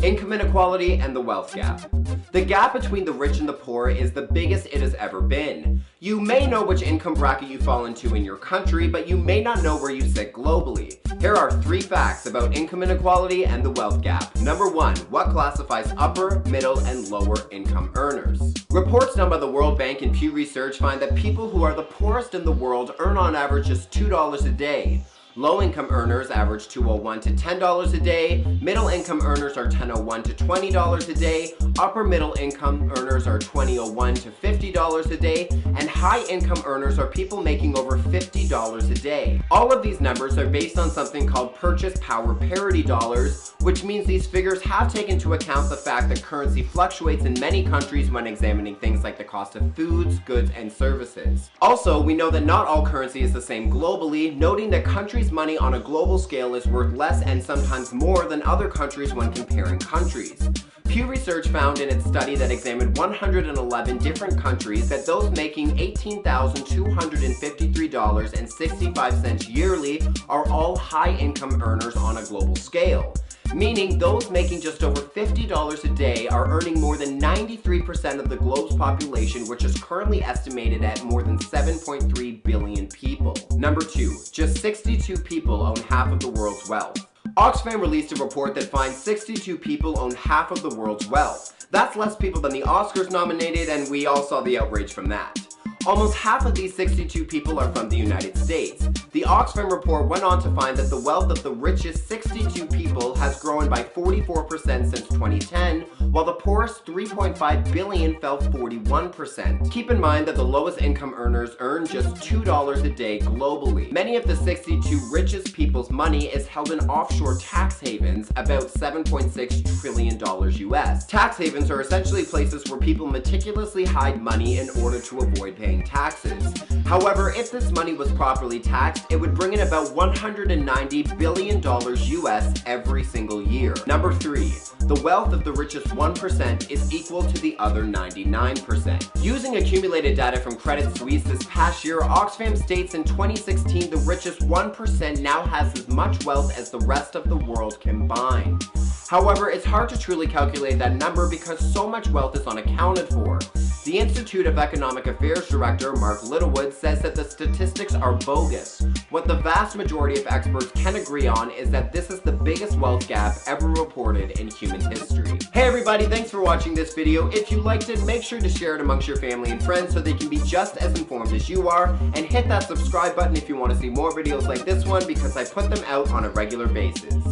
Income inequality and the wealth gap. The gap between the rich and the poor is the biggest it has ever been. You may know which income bracket you fall into in your country, but you may not know where you sit globally. Here are 3 facts about income inequality and the wealth gap. Number 1. What classifies upper, middle, and lower income earners? Reports done by the World Bank and Pew Research find that people who are the poorest in the world earn on average just $2 a day. Low-income earners average $201 to $10 a day, middle-income earners are $10.01 to $20 a day, upper-middle-income earners are $20.01 to $50 a day, and high-income earners are people making over $50 a day. All of these numbers are based on something called purchase power parity dollars, which means these figures have taken into account the fact that currency fluctuates in many countries when examining things like the cost of foods, goods, and services. Also, we know that not all currency is the same globally, noting that countries' money on a global scale is worth less and sometimes more than other countries when comparing countries. Pew Research found in its study that examined 111 different countries that those making $18,253.65 yearly are all high-income earners on a global scale. Meaning those making just over $50 a day are earning more than 93% of the globe's population, which is currently estimated at more than 7.3 billion people. Number 2. Just 62 people own half of the world's wealth. Oxfam released a report that finds 62 people own half of the world's wealth. That's less people than the Oscars nominated, and we all saw the outrage from that. Almost half of these 62 people are from the United States. The Oxfam report went on to find that the wealth of the richest 62 people has grown by 44% since 2010, while the poorest 3.5 billion fell 41%. Keep in mind that the lowest income earners earn just $2 a day globally. Many of the 62 richest people's money is held in offshore tax havens, about $7.6 trillion US. Tax havens are essentially places where people meticulously hide money in order to avoid paying taxes. However, if this money was properly taxed, it would bring in about $190 billion US every single year. Number 3. The wealth of the richest 1% is equal to the other 99%. Using accumulated data from Credit Suisse this past year, Oxfam states in 2016 the richest 1% now has as much wealth as the rest of the world combined. However, it's hard to truly calculate that number because so much wealth is unaccounted for. The Institute of Economic Affairs Director, Mark Littlewood, says that the statistics are bogus. What the vast majority of experts can agree on is that this is the biggest wealth gap ever reported in human history. Hey everybody, thanks for watching this video. If you liked it, make sure to share it amongst your family and friends so they can be just as informed as you are, and hit that subscribe button if you want to see more videos like this one because I put them out on a regular basis.